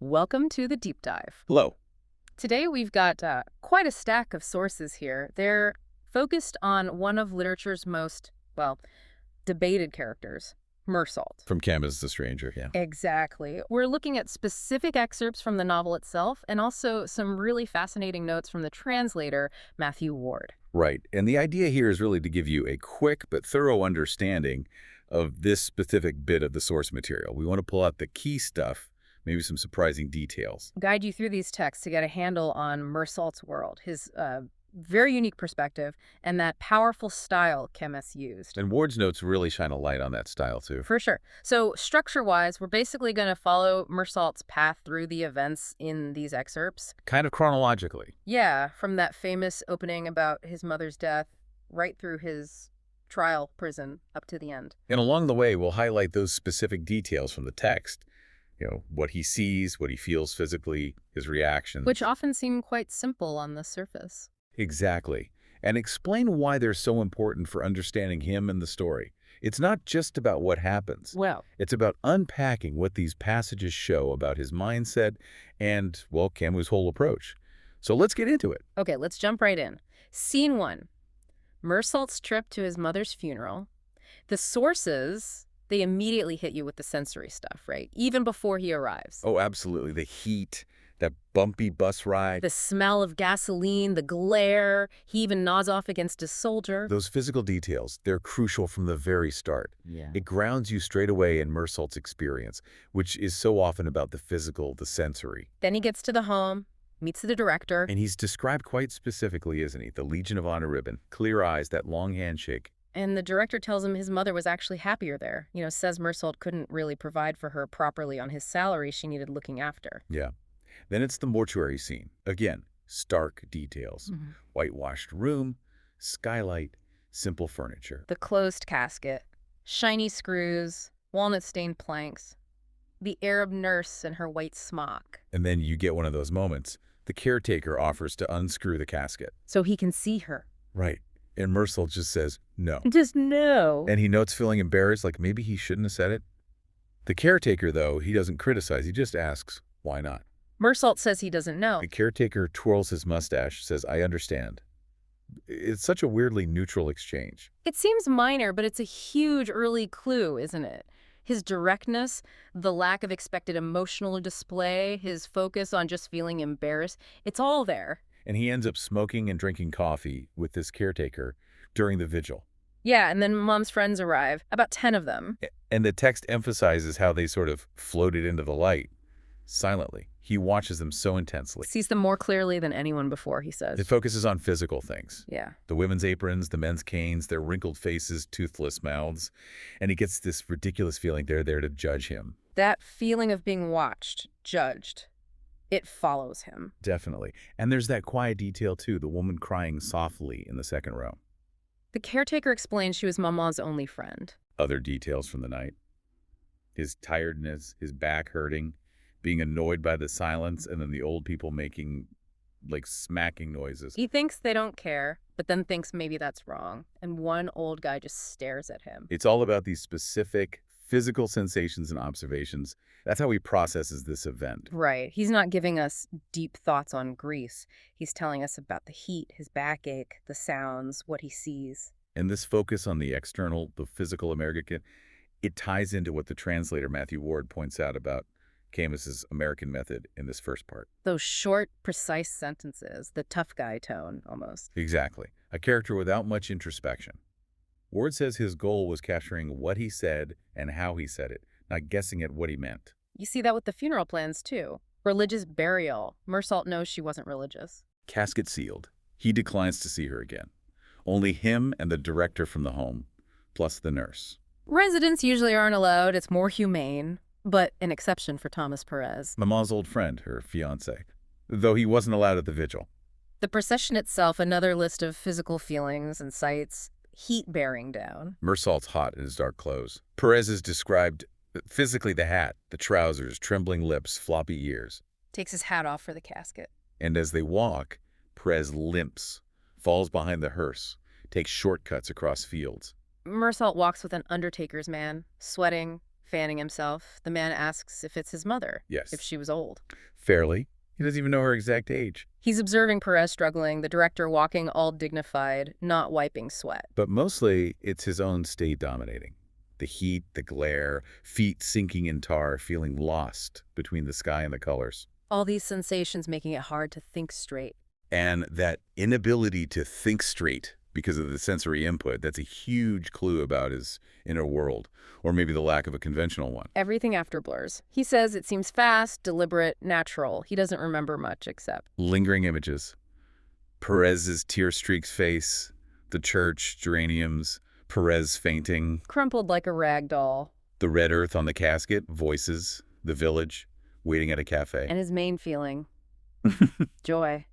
Welcome to the deep dive. Hello. Today we've got quite a stack of sources here. They're focused on one of literature's most, well, debated characters, Meursault. From Camus the Stranger, yeah. Exactly. We're looking at specific excerpts from the novel itself and also some really fascinating notes from the translator, Matthew Ward. Right. And the idea here is really to give you a quick but thorough understanding of this specific bit of the source material. We want to pull out the key stuff, maybe some surprising details. Guide you through these texts to get a handle on Meursault's world, his very unique perspective, and that powerful style Camus used. And Ward's notes really shine a light on that style, too. For sure. So structure-wise, we're basically going to follow Meursault's path through the events in these excerpts. Kind of chronologically. Yeah, from that famous opening about his mother's death right through his trial prison up to the end. And along the way, we'll highlight those specific details from the text. What he sees, what he feels physically, his reactions. Which often seem quite simple on the surface. Exactly. And explain why they're so important for understanding him and the story. It's not just about what happens. Well, It's about unpacking what these passages show about his mindset and, well, Camus' whole approach. So let's get into it. okay, let's jump right in. Scene 1. Meursault's trip to his mother's funeral. The sources, they immediately hit you with the sensory stuff, right? Even before he arrives. Oh, absolutely. The heat, that bumpy bus ride. The smell of gasoline, the glare. He even nods off against a soldier. Those physical details, they're crucial from the very start. Yeah. It grounds you straight away in Meursault's experience, which is so often about the physical, the sensory. Then he gets to the home, meets the director. And he's described quite specifically, isn't he? The Legion of Honor ribbon, clear eyes, that long handshake. And the director tells him his mother was actually happier there. Says Meursault couldn't really provide for her properly on his salary. She needed looking after. Yeah. Then it's the mortuary scene. Again, stark details. Whitewashed room, skylight, simple furniture. The closed casket, shiny screws, walnut-stained planks, the Arab nurse in her white smock. And then you get one of those moments. The caretaker offers to unscrew the casket. So he can see her. Right. And Meursault just says, no. Just no. And he notes feeling embarrassed, like maybe he shouldn't have said it. The caretaker, though, he doesn't criticize. He just asks, why not? Meursault says he doesn't know. The caretaker twirls his mustache, says, I understand. It's such a weirdly neutral exchange. It seems minor, but it's a huge early clue, isn't it? His directness, the lack of expected emotional display, his focus on just feeling embarrassed, it's all there. And he ends up smoking and drinking coffee with this caretaker during the vigil. Yeah, and then Mom's friends arrive, about 10 of them. And the text emphasizes how they sort of floated into the light, silently. He watches them so intensely. Sees them more clearly than anyone before, he says. It focuses on physical things. Yeah. The women's aprons, the men's canes, their wrinkled faces, toothless mouths. And he gets this ridiculous feeling they're there to judge him. That feeling of being watched, judged, it follows him. Definitely. And there's that quiet detail, too, the woman crying softly in the second row. The caretaker explains she was Mama's only friend. Other details from the night. His tiredness, his back hurting, being annoyed by the silence, and then the old people making, like, smacking noises. He thinks they don't care, but then thinks maybe that's wrong. And one old guy just stares at him. It's all about these specific physical sensations and observations. That's how he processes this event. Right. He's not giving us deep thoughts on Greece. He's telling us about the heat, his backache, the sounds, what he sees. And this focus on the external, the physical American, it ties into what the translator Matthew Ward points out about Camus's American method in this first part. Those short, precise sentences, the tough guy tone, almost. Exactly. A character without much introspection. Ward says his goal was capturing what he said and how he said it, not guessing at what he meant. You see that with the funeral plans, too. Religious burial. Meursault knows she wasn't religious. Casket sealed. He declines to see her again. Only him and the director from the home, plus the nurse. Residents usually aren't allowed. It's more humane. But an exception for Thomas Perez. Mama's old friend, her fiancé, though he wasn't allowed at the vigil. The procession itself, another list of physical feelings and sights. Heat bearing down. Meursault's hot in his dark clothes. Perez is described physically: the hat, the trousers, trembling lips, floppy ears. Takes his hat off for the casket. And as they walk, Perez limps, falls behind the hearse, takes shortcuts across fields. Meursault walks with an undertaker's man, sweating, fanning himself. The man asks if it's his mother, Yes. if she was old. Fairly. He doesn't even know her exact age. He's observing Perez struggling, the director walking all dignified, not wiping sweat. But mostly, it's his own state dominating. The heat, the glare, feet sinking in tar, feeling lost between the sky and the colors. All these sensations making it hard to think straight. And that inability to think straight because of the sensory input, that's a huge clue about his inner world, or maybe the lack of a conventional one. Everything after blurs. He says it seems fast, deliberate, natural. He doesn't remember much except Lingering images. Perez's tear-streaked face, the church, geraniums, Perez fainting, crumpled like a rag doll. the red earth on the casket, voices, the village, waiting at a cafe. And his main feeling, joy.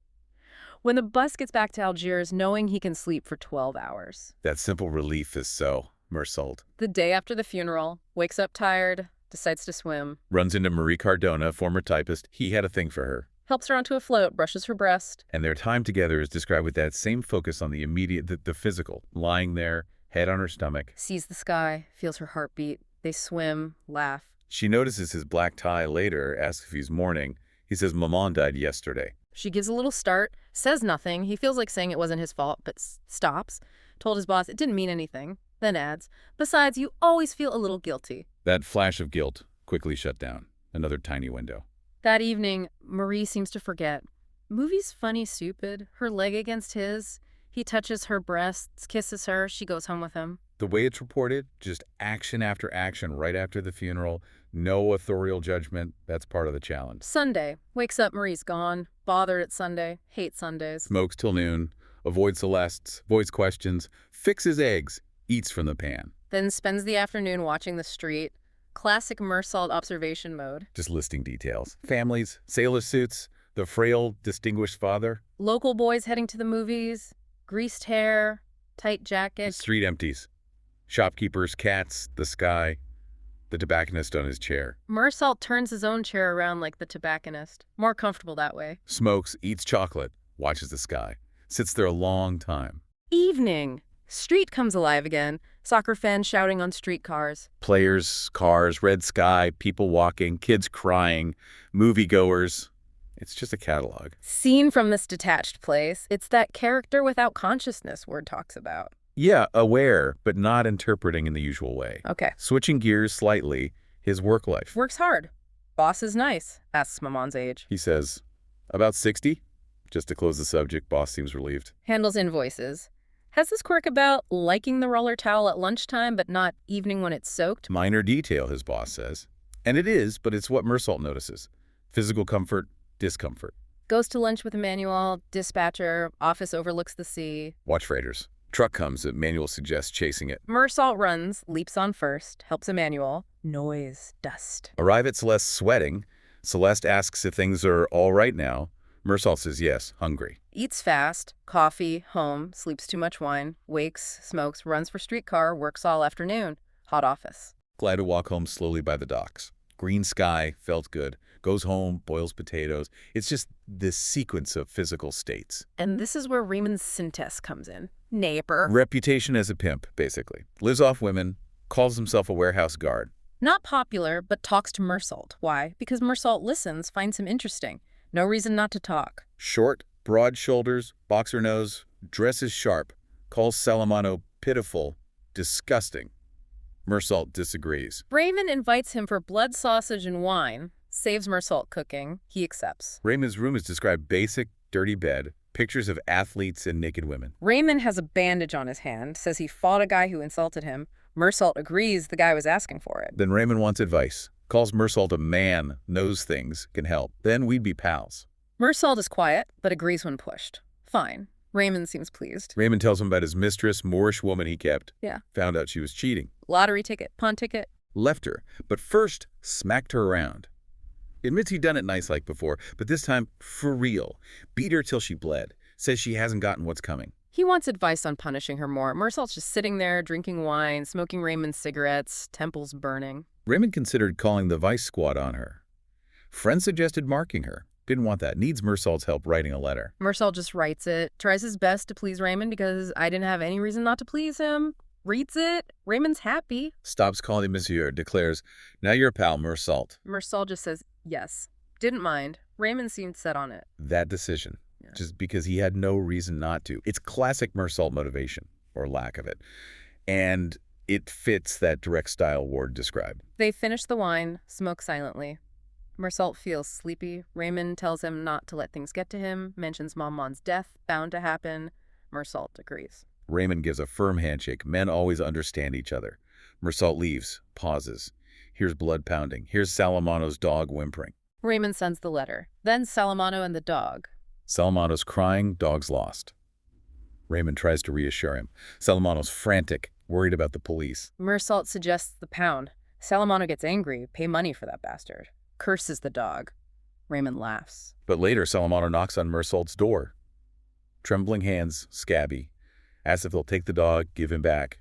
When the bus gets back to Algiers, knowing he can sleep for 12 hours. That simple relief is so Meursault. The day after the funeral, wakes up tired, decides to swim. Runs into Marie Cardona, former typist. He had a thing for her. Helps her onto a float, brushes her breast. And their time together is described with that same focus on the immediate, the physical. Lying there, head on her stomach. Sees the sky, feels her heartbeat. They swim, laugh. She notices his black tie later, asks if he's mourning. He says Maman died yesterday. She gives a little start, says nothing. He feels like saying it wasn't his fault, but stops. Told his boss it didn't mean anything. Then adds, besides, you always feel a little guilty. That flash of guilt quickly shut down. Another tiny window. That evening, Marie seems to forget. Movie's funny, stupid. Her leg against his. He touches her breasts, kisses her. She goes home with him. The way it's reported, just action after action right after the funeral. No authorial judgment. That's part of the challenge. Sunday. Wakes up, Marie's gone. Bothered at Sunday. Hates Sundays. Smokes till noon. Avoids Celestes. Avoids questions. Fixes eggs. Eats from the pan. Then spends the afternoon watching the street. Classic Meursault observation mode. Just listing details. Families, sailor suits, the frail, distinguished father. Local boys heading to the movies. Greased hair. Tight jacket. Street empties. Shopkeepers, cats, the sky. The tobacconist on his chair. Meursault turns his own chair around like the tobacconist. More comfortable that way. Smokes, eats chocolate, watches the sky. Sits there a long time. Evening. Street comes alive again. Soccer fans shouting on streetcars. Players, cars, red sky, people walking, kids crying, moviegoers. It's just a catalog. Seen from this detached place, it's that character without consciousness Word talks about. Yeah, aware, but not interpreting in the usual way. Okay. Switching gears slightly, his work life. Works hard. Boss is nice, asks Maman's age. He says, about 60? Just to close the subject, boss seems relieved. Handles invoices. Has this quirk about liking the roller towel at lunchtime but not evening when it's soaked? Minor detail, his boss says. And it is, but it's what Meursault notices. Physical comfort, discomfort. Goes to lunch with Emmanuel, dispatcher, office overlooks the sea. Watch freighters. Truck comes, Emmanuel suggests chasing it. Meursault runs, leaps on first, helps Emmanuel. Noise, dust. Arrive at Celeste sweating. Celeste asks if things are all right now. Meursault says yes, hungry. Eats fast, coffee, home, sleeps too much wine, wakes, smokes, runs for streetcar, works all afternoon. Hot office. Glad to walk home slowly by the docks. Green sky, felt good. Goes home, boils potatoes. It's just this sequence of physical states. And this is where Raymond's Syntes comes in. Neighbor. Reputation as a pimp, basically. Lives off women, calls himself a warehouse guard. Not popular, but talks to Meursault. Why? Because Meursault listens, finds him interesting. No reason not to talk. Short, broad shoulders, boxer nose, dresses sharp, calls Salamano pitiful, disgusting. Meursault disagrees. Raymond invites him for blood sausage and wine, saves Meursault cooking. He accepts. Raymond's room is described basic, dirty bed, pictures of athletes and naked women. Raymond has a bandage on his hand, says he fought a guy who insulted him. Meursault agrees the guy was asking for it. Then Raymond wants advice. Calls Meursault a man, knows things, can help. Then we'd be pals. Meursault is quiet, but agrees when pushed. Fine. Raymond seems pleased. Raymond tells him about his mistress, Moorish woman he kept. Yeah. Found out she was cheating. Lottery ticket, pawn ticket. Left her, but first smacked her around. Admits he'd done it nice like before, but this time for real. Beat her till she bled. Says she hasn't gotten what's coming. He wants advice on punishing her more. Meursault's just sitting there, drinking wine, smoking Raymond's cigarettes, temples burning. Raymond considered calling the vice squad on her. Friend suggested marking her. Didn't want that. Needs Meursault's help writing a letter. Meursault just writes it, tries his best to please Raymond because I didn't have any reason not to please him. Reads it. Raymond's happy. Stops calling him monsieur, declares, "Now you're a pal, Meursault." Meursault just says, yes. Didn't mind. Raymond seemed set on it. That decision, Yeah. just because he had no reason not to. It's classic Meursault motivation, or lack of it. And it fits that direct style Ward described. They finish the wine, smoke silently. Meursault feels sleepy. Raymond tells him not to let things get to him, mentions Maman's death, bound to happen. Meursault agrees. Raymond gives a firm handshake. Men always understand each other. Meursault leaves, pauses. Here's blood pounding. Here's Salamano's dog whimpering. Raymond sends the letter. Then Salamano and the dog. Salamano's crying, dog's lost. Raymond tries to reassure him. Salamano's frantic, worried about the police. Meursault suggests the pound. Salamano gets angry, pay money for that bastard. Curses the dog. Raymond laughs. But later, Salamano knocks on Meursault's door. Trembling hands, scabby. Asks if they'll take the dog, give him back.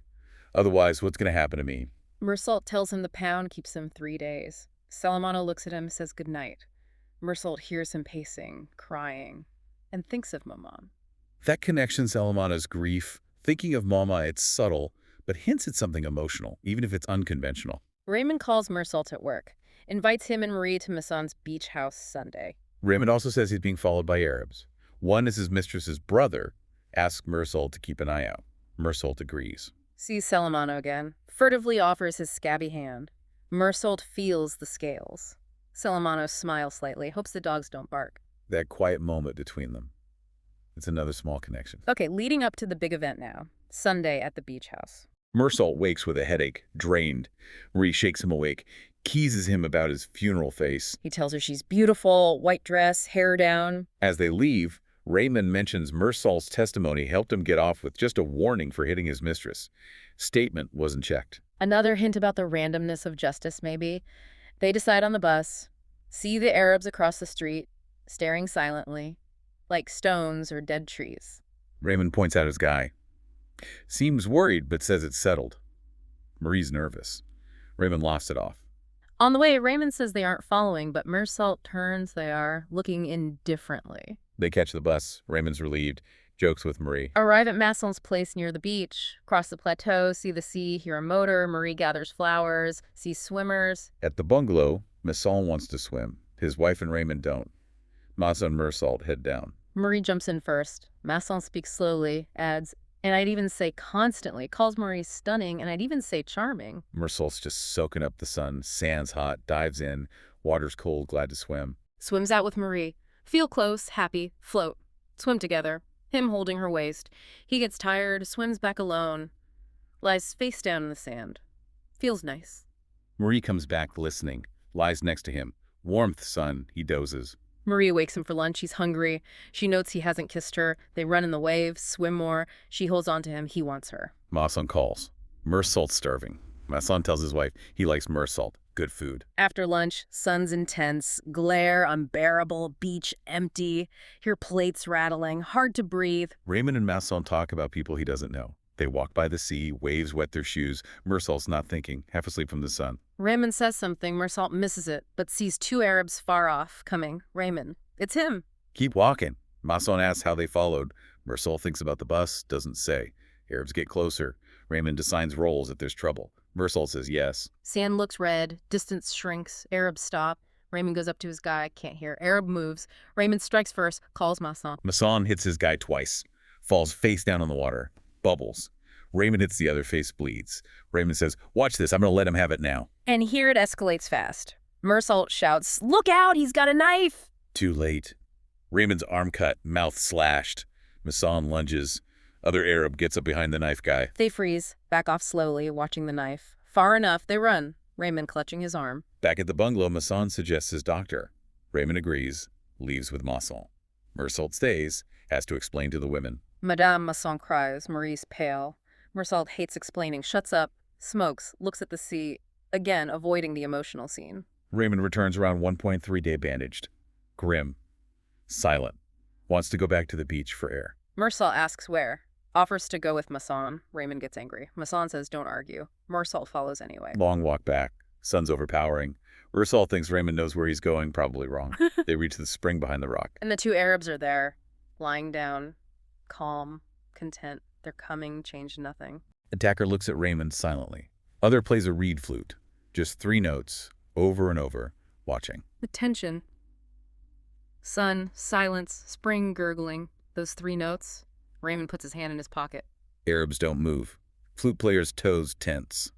Otherwise, what's going to happen to me? Meursault tells him the pound keeps him 3 days. Salamano looks at him, says goodnight. Meursault hears him pacing, crying, and thinks of Maman. That connection, Salamano's grief, thinking of Mama, it's subtle, but hints at something emotional, even if it's unconventional. Raymond calls Meursault at work, invites him and Marie to Masson's beach house Sunday. Raymond also says he's being followed by Arabs. One is his mistress's brother, asks Meursault to keep an eye out. Meursault agrees. Sees Salamano again, furtively offers his scabby hand. Meursault feels the scales. Salamano smiles slightly, hopes the dogs don't bark. That quiet moment between them. It's another small connection. Okay, leading up to the big event now. Sunday at the beach house. Meursault wakes with a headache, drained. Marie shakes him awake, teases him about his funeral face. He tells her she's beautiful, white dress, hair down. As they leave, Raymond mentions Meursault's testimony helped him get off with just a warning for hitting his mistress. Statement wasn't checked. Another hint about the randomness of justice, maybe. They decide on the bus, see the Arabs across the street, staring silently, like stones or dead trees. Raymond points out his guy. Seems worried, but says it's settled. Marie's nervous. Raymond laughs it off. On the way, Raymond says they aren't following, but Meursault turns they are, looking indifferently. They catch the bus. Raymond's relieved. Jokes with Marie. Arrive at Masson's place near the beach. Cross the plateau, see the sea, hear a motor. Marie gathers flowers, sees swimmers. At the bungalow, Masson wants to swim. His wife and Raymond don't. Masson and Meursault head down. Marie jumps in first. Masson speaks slowly, adds, and I'd even say constantly, calls Marie stunning, and I'd even say charming. Meursault's just soaking up the sun. Sand's hot, dives in. Water's cold, glad to swim. Swims out with Marie. Feel close, happy, float. Swim together. Him holding her waist. He gets tired, swims back alone. Lies face down in the sand. Feels nice. Marie comes back listening. Lies next to him. Warmth, son, he dozes. Marie wakes him for lunch. He's hungry. She notes he hasn't kissed her. They run in the waves, swim more. She holds on to him. He wants her. Masson calls. Meursault's starving. Masson tells his wife he likes Meursault. Good food. After lunch, sun's intense, glare unbearable, beach empty, hear plates rattling, hard to breathe. Raymond and Masson talk about people he doesn't know. They walk by the sea, waves wet their shoes. Meursault's not thinking, half asleep from the sun. Raymond says something. Meursault misses it, but sees 2 Arabs far off, coming. Raymond. It's him. Keep walking. Masson asks how they followed. Meursault thinks about the bus, doesn't say. Arabs get closer. Raymond assigns roles if there's trouble. Meursault says yes. Sand looks red. Distance shrinks. Arabs stop. Raymond goes up to his guy. Can't hear. Arab moves. Raymond strikes first. Calls Masson. Masson hits his guy twice. Falls face down in the water. Bubbles. Raymond hits the other, face bleeds. Raymond says, watch this, I'm going to let him have it now. And here it escalates fast. Meursault shouts, look out, he's got a knife! Too late. Raymond's arm cut, mouth slashed. Masson lunges. Other Arab gets up behind the knife guy. They freeze, back off slowly, watching the knife. Far enough, they run, Raymond clutching his arm. Back at the bungalow, Masson suggests his doctor. Raymond agrees, leaves with Masson. Meursault stays, has to explain to the women. Madame, Masson cries, Marie's pale. Meursault hates explaining, shuts up, smokes, looks at the sea, again avoiding the emotional scene. Raymond returns around 1.3 day bandaged. Grim. Silent. Wants to go back to the beach for air. Meursault asks where. Offers to go with Masson. Raymond gets angry. Masson says don't argue. Meursault follows anyway. Long walk back. Sun's overpowering. Meursault thinks Raymond knows where he's going, probably wrong. They reach the spring behind the rock. And the 2 Arabs are there, lying down, calm, content. Their coming changed nothing. Attacker looks at Raymond silently. Other plays a reed flute. Just 3 notes, over and over, watching. The tension. Sun, silence, spring gurgling. Those 3 notes. Raymond puts his hand in his pocket. Arabs don't move. Flute player's toes tense.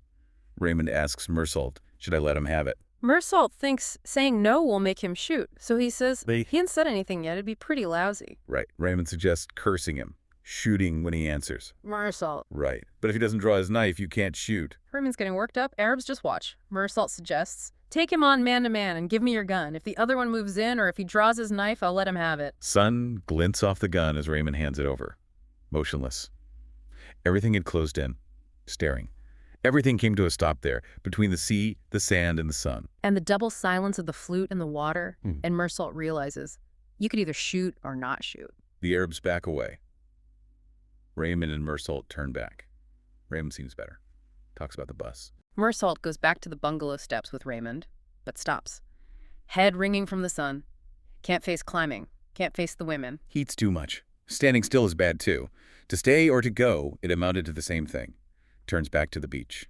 Raymond asks Meursault, should I let him have it? Meursault thinks saying no will make him shoot, so he says he hasn't said anything yet. It'd be pretty lousy. Right. Raymond suggests cursing him, shooting when he answers. Meursault. Right. But if he doesn't draw his knife, you can't shoot. Raymond's getting worked up. Arabs just watch. Meursault suggests, take him on man to man and give me your gun. If the other one moves in or if he draws his knife, I'll let him have it. Sun glints off the gun as Raymond hands it over. Motionless. Everything had closed in, staring. Everything came to a stop there, between the sea, the sand, and the sun. And the double silence of the flute and the water, and Meursault realizes, you could either shoot or not shoot. The Arabs back away. Raymond and Meursault turn back. Raymond seems better. Talks about the bus. Meursault goes back to the bungalow steps with Raymond, but stops. Head ringing from the sun. Can't face climbing. Can't face the women. Heat's too much. Standing still is bad too. To stay or to go, it amounted to the same thing. Turns back to the beach.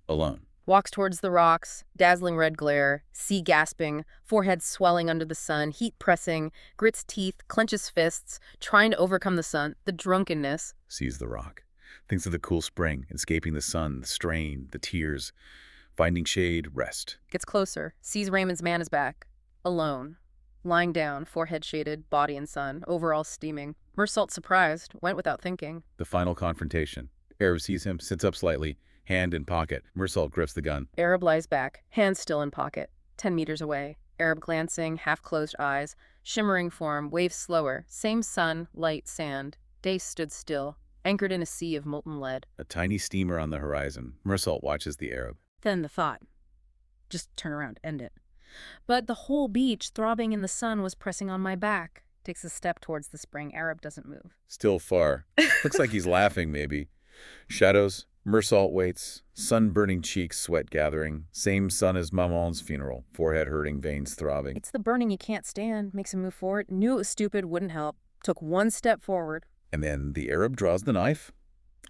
Alone. Walks towards the rocks, dazzling red glare, sea gasping, forehead swelling under the sun, heat pressing, grits teeth, clenches fists, trying to overcome the sun, the drunkenness. Sees the rock. Thinks of the cool spring, escaping the sun, the strain, the tears. Finding shade, rest. Gets closer, sees Raymond's man is back. Alone. Lying down, forehead shaded, body in sun, overall steaming. Meursault, surprised, went without thinking. The final confrontation. Arab sees him, sits up slightly, hand in pocket. Meursault grips the gun. Arab lies back, hand still in pocket, 10 meters away. Arab glancing, half-closed eyes, shimmering form, waves slower. Same sun, light, sand. Day stood still, anchored in a sea of molten lead. A tiny steamer on the horizon. Meursault watches the Arab. Then the thought. Just turn around, end it. But the whole beach, throbbing in the sun, was pressing on my back. Takes a step towards the spring. Arab doesn't move. Still far. Looks like he's laughing, maybe. Shadows. Meursault waits. Sun-burning cheeks, sweat gathering. Same sun as Maman's funeral. Forehead hurting, veins throbbing. It's the burning you can't stand. Makes him move forward. Knew it was stupid, wouldn't help. Took 1 step forward. And then the Arab draws the knife.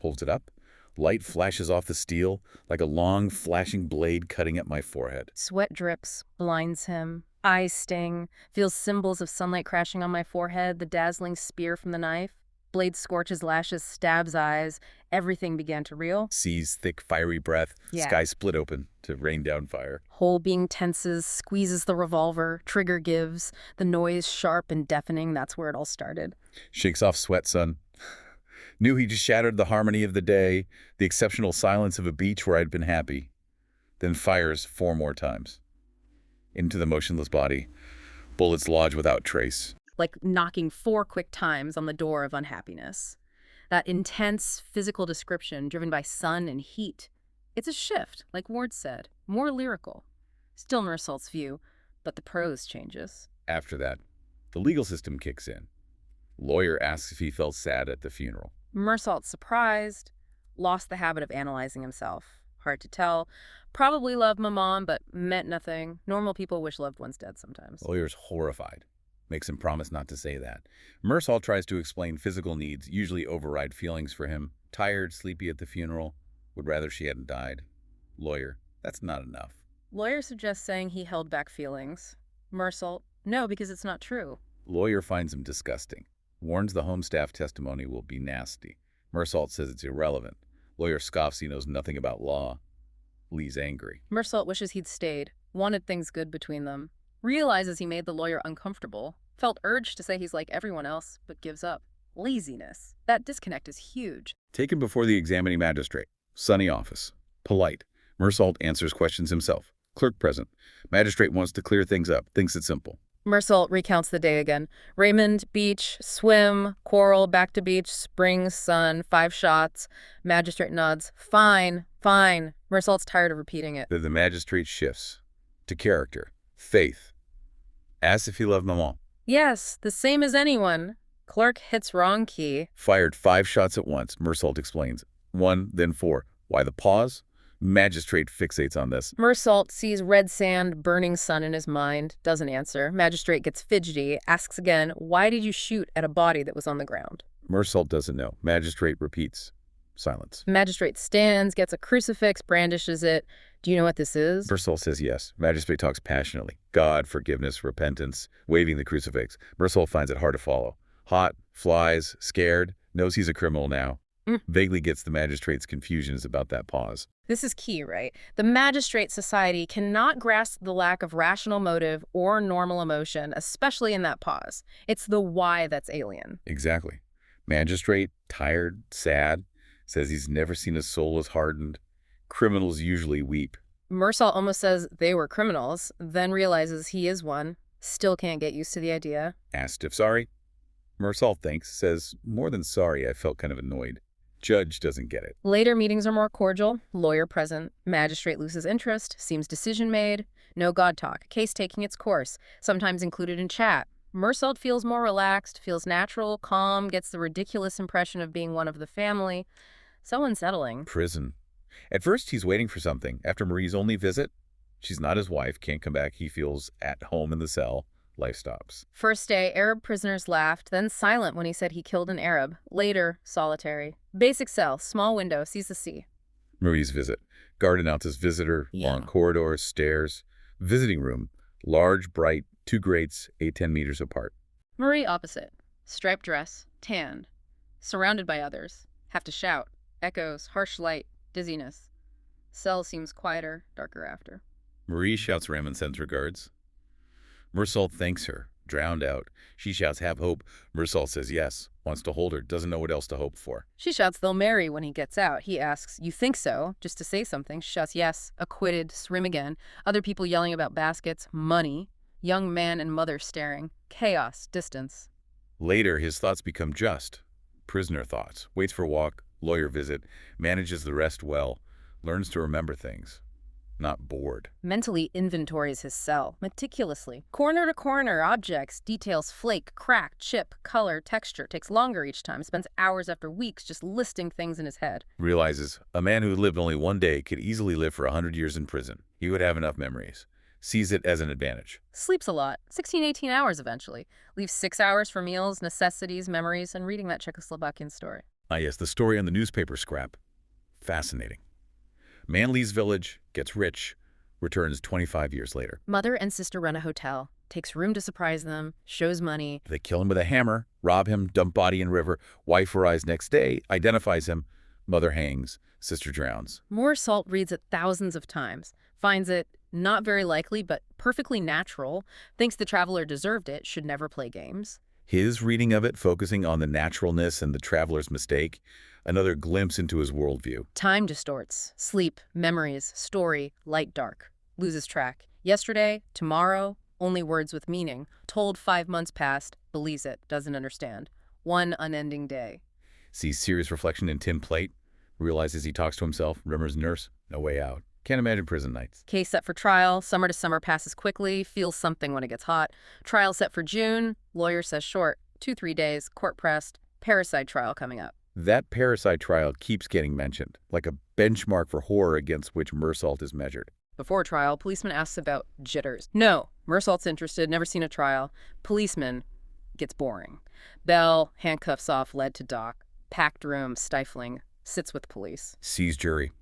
Holds it up. Light flashes off the steel, like a long, flashing blade cutting at my forehead. Sweat drips, blinds him. Eyes sting. Feels symbols of sunlight crashing on my forehead, the dazzling spear from the knife. Blade scorches lashes, stabs eyes. Everything began to reel. Sees thick, fiery breath. Yeah. Sky split open to rain down fire. Whole being tenses, squeezes the revolver. Trigger gives. The noise sharp and deafening. That's where it all started. Shakes off sweat, son. Knew he just shattered the harmony of the day, the exceptional silence of a beach where I'd been happy. Then fires 4 more times. Into the motionless body. Bullets lodge without trace. Like knocking 4 quick times on the door of unhappiness. That intense physical description driven by sun and heat. It's a shift, like Ward said, more lyrical. Still Meursault's view, but the prose changes. After that, the legal system kicks in. Lawyer asks if he felt sad at the funeral. Meursault, surprised, lost the habit of analyzing himself. Hard to tell. Probably loved Maman, but meant nothing. Normal people wish loved ones dead sometimes. Lawyer's horrified. Makes him promise not to say that. Meursault tries to explain physical needs, usually override feelings for him. Tired, sleepy at the funeral. Would rather she hadn't died. Lawyer, that's not enough. Lawyer suggests saying he held back feelings. Meursault, no, because it's not true. Lawyer finds him disgusting. Warns the home staff testimony will be nasty. Meursault says it's irrelevant. Lawyer scoffs he knows nothing about law. Lee's angry. Meursault wishes he'd stayed, wanted things good between them. Realizes he made the lawyer uncomfortable. Felt urged to say he's like everyone else, but gives up. Laziness. That disconnect is huge. Taken before the examining magistrate. Sunny office. Polite. Meursault answers questions himself. Clerk present. Magistrate wants to clear things up. Thinks it's simple. Meursault recounts the day again. Raymond, beach, swim, quarrel, back to beach, spring, sun, 5 shots. Magistrate nods. Fine, fine. Meursault's tired of repeating it. The magistrate shifts. To character. Faith. Asks if he loved Maman. Yes, the same as anyone. Clerk hits wrong key. Fired 5 shots at once, Meursault explains. 1, then 4. Why the pause? Magistrate fixates on this. Meursault sees red sand, burning sun in his mind, doesn't answer. Magistrate gets fidgety, asks again, why did you shoot at a body that was on the ground? Meursault doesn't know. Magistrate repeats. Silence. Magistrate stands, gets a crucifix, brandishes it. Do you know what this is? Meursault says yes. Magistrate talks passionately. God, forgiveness, repentance, waving the crucifix. Meursault finds it hard to follow. Hot, flies, scared, knows he's a criminal now. Vaguely gets the magistrate's confusions about that pause. This is key, right? The magistrate society cannot grasp the lack of rational motive or normal emotion, especially in that pause. It's the why that's alien. Exactly. Magistrate, tired, sad, says he's never seen a soul as hardened. Criminals usually weep. Meursault almost says they were criminals, then realizes he is one. Still can't get used to the idea. Asked if sorry. Meursault thinks, says, more than sorry, I felt kind of annoyed. Judge doesn't get it. Later meetings are more cordial, lawyer present, magistrate loses interest, seems decision made, no God talk, case taking its course, sometimes included in chat. Meursault feels more relaxed, feels natural, calm, gets the ridiculous impression of being one of the family. So unsettling. Prison. At first, he's waiting for something. After Marie's only visit, she's not his wife, can't come back. He feels at home in the cell. Life stops. First day, Arab prisoners laughed, then silent when he said he killed an Arab. Later, solitary. Basic cell, small window, sees the sea. Marie's visit. Guard announces visitor, long corridors, stairs. Visiting room, large, bright, 2 grates, 8-10 meters apart. Marie opposite. Striped dress, tanned. Surrounded by others. Have to shout. Echoes, harsh light, dizziness. Cell seems quieter, darker after. Marie shouts Ram and sends regards. Meursault thanks her, drowned out. She shouts, have hope. Meursault says yes, wants to hold her, doesn't know what else to hope for. She shouts they'll marry when he gets out. He asks, you think so? Just to say something. She shouts yes, acquitted, swim again. Other people yelling about baskets, money. Young man and mother staring. Chaos, distance. Later, his thoughts become just. Prisoner thoughts. Waits for walk, lawyer visit, manages the rest well, learns to remember things. Not bored. Mentally inventories his cell, meticulously. Corner to corner, objects, details flake, crack, chip, color, texture. Takes longer each time, spends hours after weeks just listing things in his head. Realizes a man who lived only one day could easily live for 100 years in prison. He would have enough memories. Sees it as an advantage. Sleeps a lot, 16, 18 hours eventually. Leaves 6 hours for meals, necessities, memories, and reading that Czechoslovakian story. Ah yes, the story on the newspaper scrap. Fascinating. Man leaves village, gets rich, returns 25 years later. Mother and sister run a hotel, takes room to surprise them, shows money. They kill him with a hammer, rob him, dump body in river. Wife arrives next day, identifies him. Mother hangs, sister drowns. Meursault reads it thousands of times, finds it not very likely but perfectly natural, thinks the traveler deserved it, should never play games. His reading of it, focusing on the naturalness and the traveler's mistake, another glimpse into his worldview. Time distorts. Sleep, memories, story, light dark. Loses track. Yesterday, tomorrow, only words with meaning. Told 5 months past, believes it, doesn't understand. One unending day. Sees serious reflection in tin plate. Realizes he talks to himself, remembers nurse, no way out. Can't imagine prison nights. Case set for trial. Summer to summer passes quickly. Feels something when it gets hot. Trial set for June. Lawyer says short. 2-3 days. Court pressed. Parricide trial coming up. That parricide trial keeps getting mentioned, like a benchmark for horror against which Meursault is measured. Before trial, policeman asks about jitters. No. Meursault's interested, never seen a trial. Policeman gets boring. Bell, handcuffs off, led to dock. Packed room, stifling. Sits with police. Sees jury.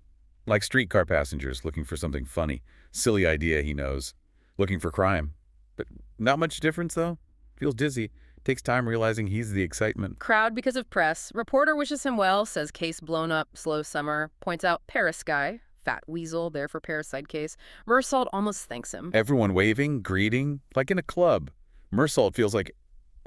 Like streetcar passengers looking for something funny. Silly idea, he knows. Looking for crime. But not much difference, though. Feels dizzy. Takes time realizing he's the excitement. Crowd because of press. Reporter wishes him well, says case blown up, slow summer. Points out Paris guy, fat weasel, there for parricide case. Meursault almost thanks him. Everyone waving, greeting, like in a club. Meursault feels like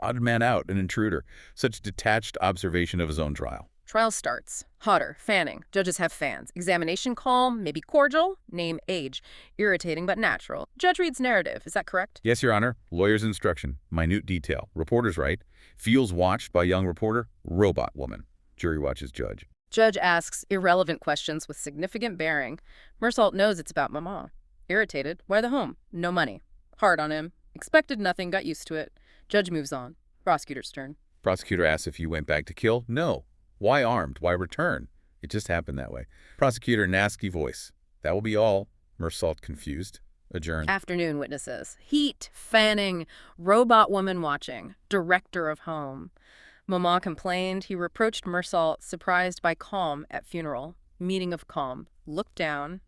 odd man out, an intruder. Such detached observation of his own trial. Trial starts. Hotter, fanning. Judges have fans. Examination calm, maybe cordial. Name, age. Irritating but natural. Judge reads narrative. Is that correct? Yes, Your Honor. Lawyer's instruction. Minute detail. Reporter's right. Feels watched by young reporter. Robot woman. Jury watches judge. Judge asks irrelevant questions with significant bearing. Meursault knows it's about Mama. Irritated. Why the home? No money. Hard on him. Expected nothing. Got used to it. Judge moves on. Prosecutor's turn. Prosecutor asks if you went back to kill. No. Why armed? Why return? It just happened that way. Prosecutor, nasty voice. That will be all. Meursault confused. Adjourned. Afternoon witnesses. Heat, fanning, robot woman watching. Director of home. Maman complained. He reproached Meursault, surprised by calm at funeral. Meaning of calm. Looked down.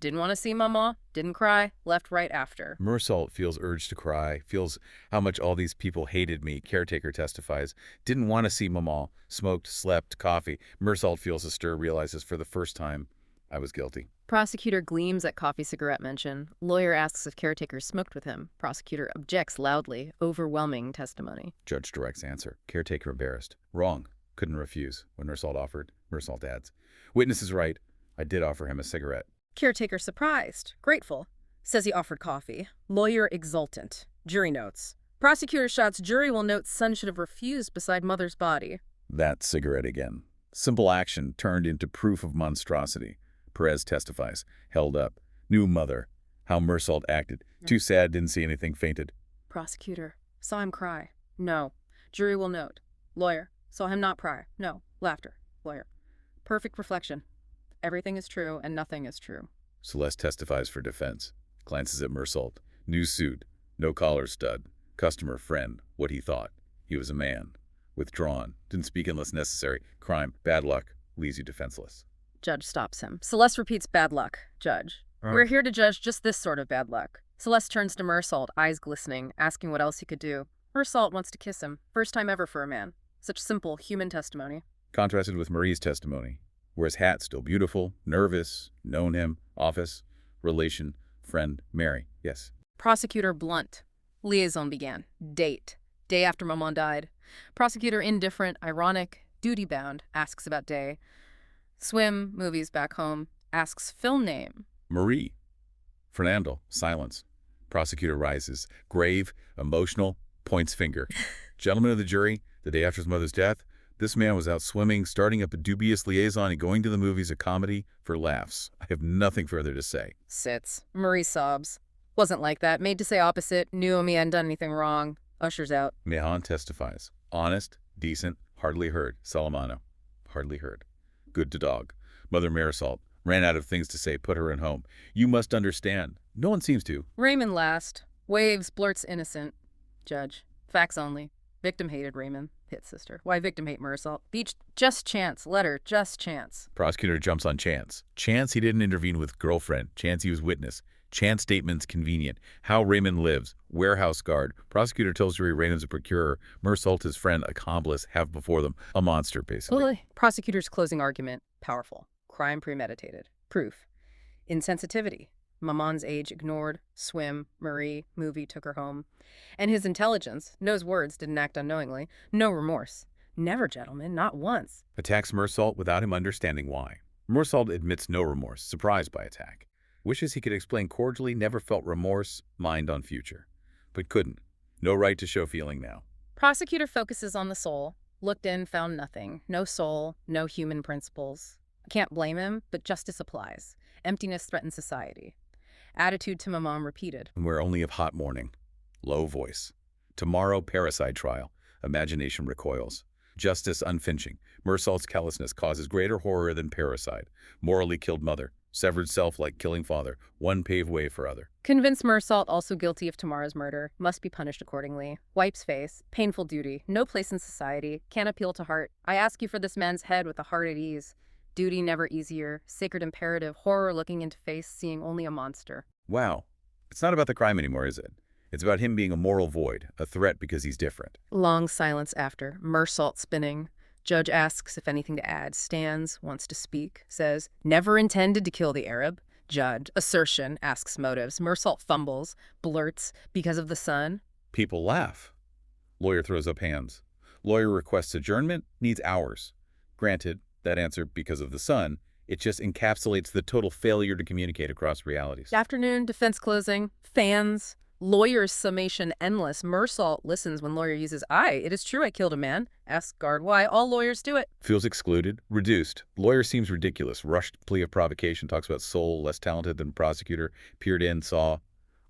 Didn't want to see Maman. Didn't cry. Left right after. Meursault feels urged to cry, feels how much all these people hated me, caretaker testifies. Didn't want to see Maman. Smoked, slept, coffee. Meursault feels a stir, realizes for the first time, I was guilty. Prosecutor gleams at coffee cigarette mention. Lawyer asks if caretaker smoked with him. Prosecutor objects loudly. Overwhelming testimony. Judge directs answer. Caretaker embarrassed. Wrong. Couldn't refuse. When Meursault offered, Meursault adds. Witness is right. I did offer him a cigarette. Caretaker surprised. Grateful. Says he offered coffee. Lawyer exultant. Jury notes. Prosecutor shouts jury will note son should have refused beside mother's body. That cigarette again. Simple action turned into proof of monstrosity. Perez testifies. Held up. New mother. How Meursault acted. Too sad, didn't see anything, fainted. Prosecutor. Saw him cry. No. Jury will note. Lawyer. Saw him not cry. No. Laughter. Lawyer. Perfect reflection. Everything is true and nothing is true. Celeste testifies for defense. Glances at Meursault. New suit. No collar stud. Customer friend. What he thought. He was a man. Withdrawn. Didn't speak unless necessary. Crime. Bad luck. Leaves you defenseless. Judge stops him. Celeste repeats bad luck. Judge. We're here to judge just this sort of bad luck. Celeste turns to Meursault, eyes glistening, asking what else he could do. Meursault wants to kiss him. First time ever for a man. Such simple human testimony. Contrasted with Marie's testimony. Wears hat, still beautiful, nervous, known him, office, relation, friend, Mary, yes. Prosecutor blunt. Liaison began. Date. Day after Maman died. Prosecutor indifferent, ironic, duty-bound, asks about day. Swim, movies back home, asks film name. Marie. Fernando, silence. Prosecutor rises, grave, emotional, points finger. Gentlemen of the jury, the day after his mother's death, this man was out swimming, starting up a dubious liaison and going to the movies a comedy for laughs. I have nothing further to say. Sits. Marie sobs. Wasn't like that. Made to say opposite. Knew him he hadn't done anything wrong. Ushers out. Mehan testifies. Honest, decent, hardly heard. Salamano. Hardly heard. Good to dog. Mother Meursault. Ran out of things to say, put her in home. You must understand. No one seems to. Raymond last. Waves, blurts innocent. Judge. Facts only. Victim hated Raymond. Hit sister. Why victim hate Meursault? Beach, just chance. Letter, just chance. Prosecutor jumps on chance. Chance he didn't intervene with girlfriend. Chance he was witness. Chance statements convenient. How Raymond lives. Warehouse guard. Prosecutor tells jury Raymond's a procurer. Meursault, his friend, accomplice, have before them. A monster, basically. Prosecutor's closing argument. Powerful. Crime premeditated. Proof. Insensitivity. Maman's age ignored. Swim. Marie. Movie took her home. And his intelligence. Knows words. Didn't act unknowingly. No remorse. Never, gentlemen. Not once. Attacks Meursault without him understanding why. Meursault admits no remorse. Surprised by attack. Wishes he could explain cordially. Never felt remorse. Mind on future. But couldn't. No right to show feeling now. Prosecutor focuses on the soul. Looked in, found nothing. No soul. No human principles. Can't blame him, but justice applies. Emptiness threatens society. Attitude to Maman repeated. And we're only of hot morning. Low voice. Tomorrow, parricide trial. Imagination recoils. Justice unflinching. Meursault's callousness causes greater horror than parricide. Morally killed mother. Severed self like killing father. One paved way for other. Convince Meursault also guilty of tomorrow's murder. Must be punished accordingly. Wipes face. Painful duty. No place in society. Can't appeal to heart. I ask you for this man's head with a heart at ease. Duty never easier. Sacred imperative. Horror looking into face, seeing only a monster. Wow. It's not about the crime anymore, is it? It's about him being a moral void, a threat because he's different. Long silence after. Meursault spinning. Judge asks if anything to add. Stands, wants to speak. Says, never intended to kill the Arab. Judge. Assertion. Asks motives. Meursault fumbles. Blurts. Because of the son. People laugh. Lawyer throws up hands. Lawyer requests adjournment. Needs hours. Granted. That answer, because of the son, it just encapsulates the total failure to communicate across realities. Afternoon, defense closing, fans, lawyer's summation endless. Meursault listens when lawyer uses I. It is true I killed a man. Asks guard why. All lawyers do it. Feels excluded, reduced. Lawyer seems ridiculous. Rushed plea of provocation, talks about soul, less talented than prosecutor, peered in, saw.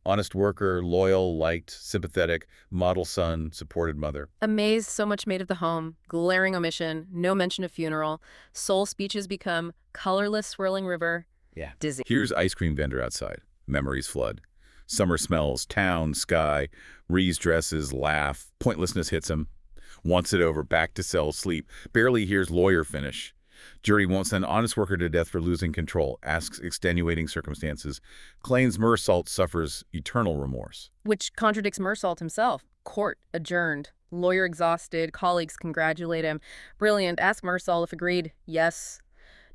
Honest worker, loyal, liked, sympathetic, model son, supported mother. Amazed, so much made of the home. Glaring omission, no mention of funeral. Soul speeches become colorless swirling river. Yeah. Dizzy. Here's ice cream vendor outside. Memories flood. Summer smells, town, sky, Ree's dresses, laugh. Pointlessness hits him. Wants it over, back to cell, sleep. Barely hears lawyer finish. Jury won't send honest worker to death for losing control. Asks extenuating circumstances. Claims Meursault suffers eternal remorse. Which contradicts Meursault himself. Court adjourned. Lawyer exhausted. Colleagues congratulate him. Brilliant. Ask Meursault if agreed. Yes.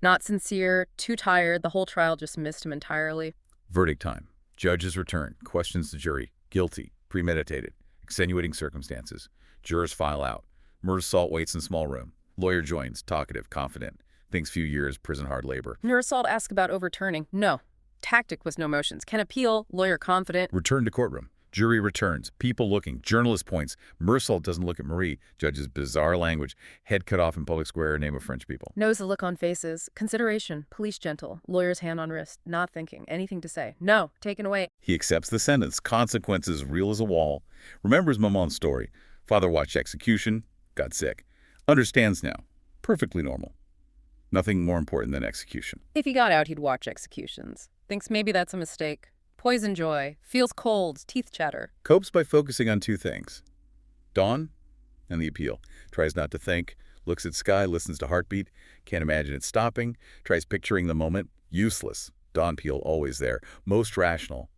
Not sincere. Too tired. The whole trial just missed him entirely. Verdict time. Judges return. Questions the jury. Guilty. Premeditated. Extenuating circumstances. Jurors file out. Meursault waits in small room. Lawyer joins. Talkative. Confident. Thinks few years prison hard labor. Meursault asks about overturning. No. Tactic was no motions. Can appeal. Lawyer confident. Return to courtroom. Jury returns. People looking. Journalist points. Meursault doesn't look at Marie. Judge's bizarre language. Head cut off in public square. Name of French people. Knows the look on faces. Consideration. Police gentle. Lawyer's hand on wrist. Not thinking. Anything to say. No. Taken away. He accepts the sentence. Consequences real as a wall. Remembers Maman's story. Father watched execution. Got sick. Understands now. Perfectly normal. Nothing more important than execution. If he got out, he'd watch executions. Thinks maybe that's a mistake. Poison joy. Feels cold. Teeth chatter. Copes by focusing on two things. Dawn and the appeal. Tries not to think. Looks at sky. Listens to heartbeat. Can't imagine it stopping. Tries picturing the moment. Useless. Dawn peel always there. Most rational.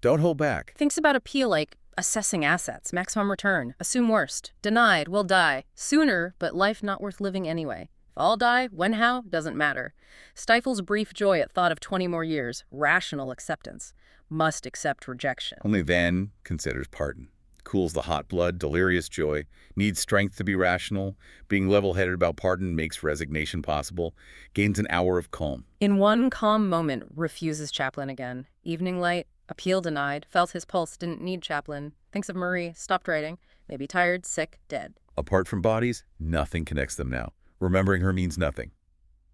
Don't hold back. Thinks about appeal like assessing assets. Maximum return. Assume worst. Denied. Will die. Sooner, but life not worth living anyway. If all die, when, how, doesn't matter. Stifles brief joy at thought of 20 more years. Rational acceptance. Must accept rejection. Only then considers pardon. Cools the hot blood, delirious joy. Needs strength to be rational. Being level-headed about pardon makes resignation possible. Gains an hour of calm. In one calm moment, refuses Chaplin again. Evening light, appeal denied. Felt his pulse, didn't need Chaplin. Thinks of Marie, stopped writing. Maybe tired, sick, dead. Apart from bodies, nothing connects them now. Remembering her means nothing.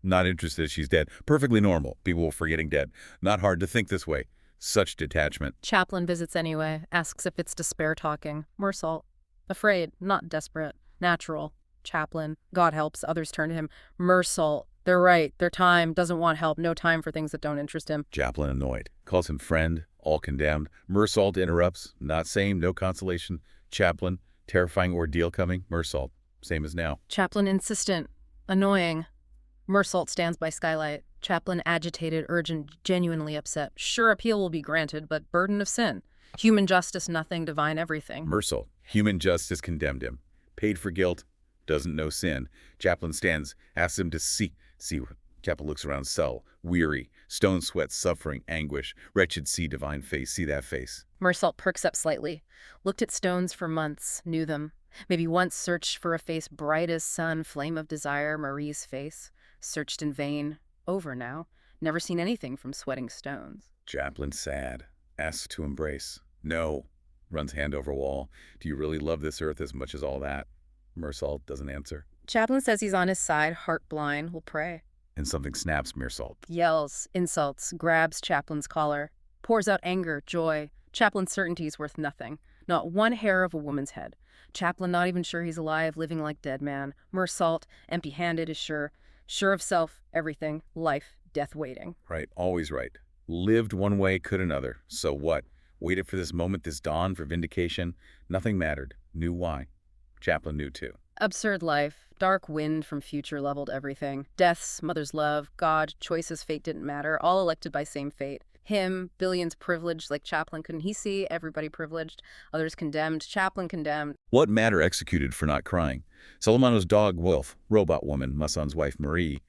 Not interested, she's dead. Perfectly normal. People were forgetting dead. Not hard to think this way. Such detachment. Chaplin visits anyway, asks if it's despair talking. Meursault. Afraid, not desperate. Natural. Chaplin. God helps, others turn to him. Meursault. They're right, their time, doesn't want help, no time for things that don't interest him. Chaplin annoyed. Calls him friend, all condemned. Meursault interrupts. Not same, no consolation. Chaplin. Terrifying ordeal coming. Meursault. Same as now. Chaplin insistent. Annoying. Meursault stands by skylight. Chaplin agitated, urgent, genuinely upset. Sure, appeal will be granted, but burden of sin. Human justice nothing, divine everything. Meursault. Human justice condemned him. Paid for guilt. Doesn't know sin. Chaplin stands. Asks him to see. Chaplin looks around cell. Weary. Stone sweat, suffering, anguish. Wretched see divine face. See that face. Meursault perks up slightly. Looked at stones for months. Knew them. Maybe once searched for a face bright as sun, flame of desire, Marie's face. Searched in vain. Over now. Never seen anything from sweating stones. Chaplin sad. Asks to embrace. No. Runs hand over wall. Do you really love this earth as much as all that? Meursault doesn't answer. Chaplin says he's on his side, heart blind, will pray. And something snaps Meursault. Yells, insults, grabs Chaplin's collar. Pours out anger, joy. Chaplin's certainty's worth nothing. Not one hair of a woman's head. Chaplin not even sure he's alive, living like dead man. Meursault, empty-handed, is sure. Sure of self, everything, life, death waiting. Right, always right. Lived one way, could another. So what? Waited for this moment, this dawn, for vindication. Nothing mattered. Knew why. Chaplin knew too. Absurd life. Dark wind from future leveled everything. Deaths, mother's love, God, choices, fate didn't matter. All elected by same fate. Him, billions privileged like Chaplin. Couldn't he see? Everybody privileged. Others condemned. Chaplin condemned. What matter executed for not crying? Solomano's dog, Wolf. Robot woman, Masson's wife, Marie.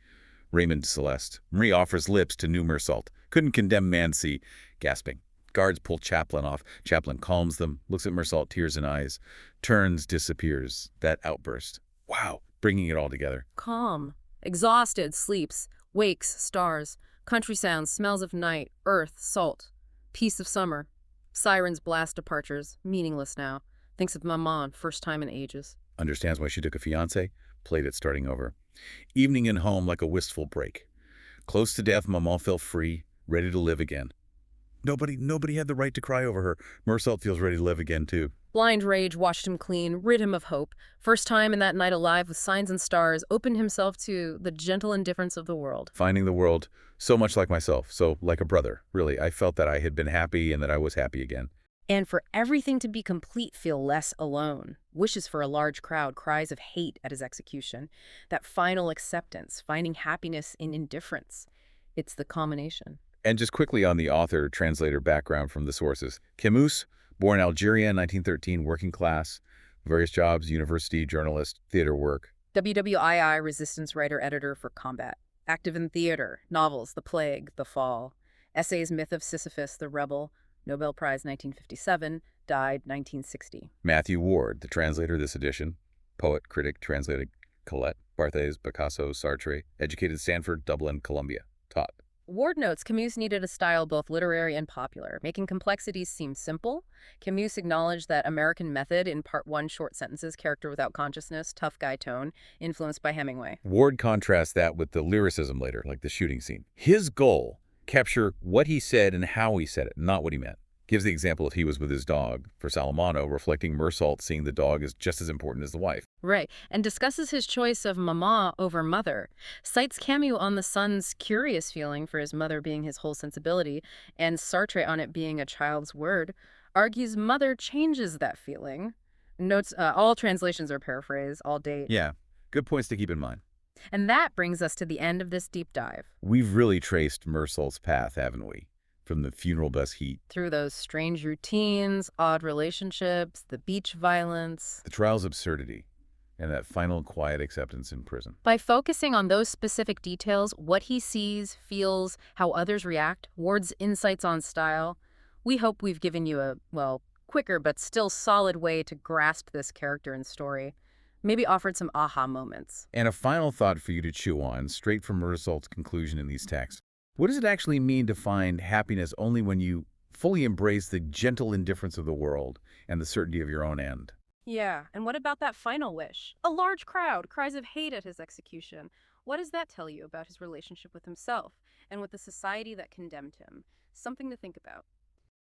Raymond Celeste. Marie offers lips to new Meursault. Couldn't condemn man, see. Gasping. Guards pull Chaplin off. Chaplin calms them. Looks at Meursault, tears in eyes. Turns, disappears. That outburst. Wow. Bringing it all together. Calm. Exhausted, sleeps. Wakes, stars. Country sounds, smells of night, earth, salt. Peace of summer. Sirens blast departures, meaningless now. Thinks of Maman, first time in ages. Understands why she took a fiancé. Played it starting over. Evening in home like a wistful break. Close to death, Maman felt free, ready to live again. Nobody had the right to cry over her. Meursault feels ready to live again, too. Blind rage washed him clean, rid him of hope. First time in that night alive with signs and stars, opened himself to the gentle indifference of the world. Finding the world so much like myself, so like a brother, really. I felt that I had been happy and that I was happy again. And for everything to be complete, feel less alone. Wishes for a large crowd, cries of hate at his execution. That final acceptance, finding happiness in indifference. It's the culmination. And just quickly on the author-translator background from the sources. Camus, born Algeria in 1913, working class, various jobs, university, journalist, theater work. WWII resistance writer-editor for Combat. Active in theater, novels, The Plague, The Fall. Essays, Myth of Sisyphus, The Rebel, Nobel Prize 1957, died 1960. Matthew Ward, the translator of this edition. Poet, critic, translated Colette, Barthes, Picasso, Sartre. Educated Stanford, Dublin, Columbia. Taught. Ward notes Camus needed a style both literary and popular, making complexities seem simple. Camus acknowledged that American method in Part 1 short sentences, character without consciousness, tough guy tone, influenced by Hemingway. Ward contrasts that with the lyricism later, like the shooting scene. His goal, capture what he said and how he said it, not what he meant. Gives the example if he was with his dog, for Salamano, reflecting Meursault seeing the dog as just as important as the wife. Right, and discusses his choice of mama over mother, cites Camus on the son's curious feeling for his mother being his whole sensibility, and Sartre on it being a child's word, argues mother changes that feeling. Notes all translations are paraphrased, all date. Yeah, good points to keep in mind. And that brings us to the end of this deep dive. We've really traced Meursault's path, haven't we? From the funeral bus heat. Through those strange routines, odd relationships, the beach violence. The trial's absurdity, and that final quiet acceptance in prison. By focusing on those specific details, what he sees, feels, how others react, Ward's insights on style, we hope we've given you a, well, quicker but still solid way to grasp this character and story. Maybe offered some aha moments. And a final thought for you to chew on, straight from Meursault's conclusion in these texts. What does it actually mean to find happiness only when you fully embrace the gentle indifference of the world and the certainty of your own end? Yeah, and what about that final wish? A large crowd, cries of hate at his execution. What does that tell you about his relationship with himself and with the society that condemned him? Something to think about.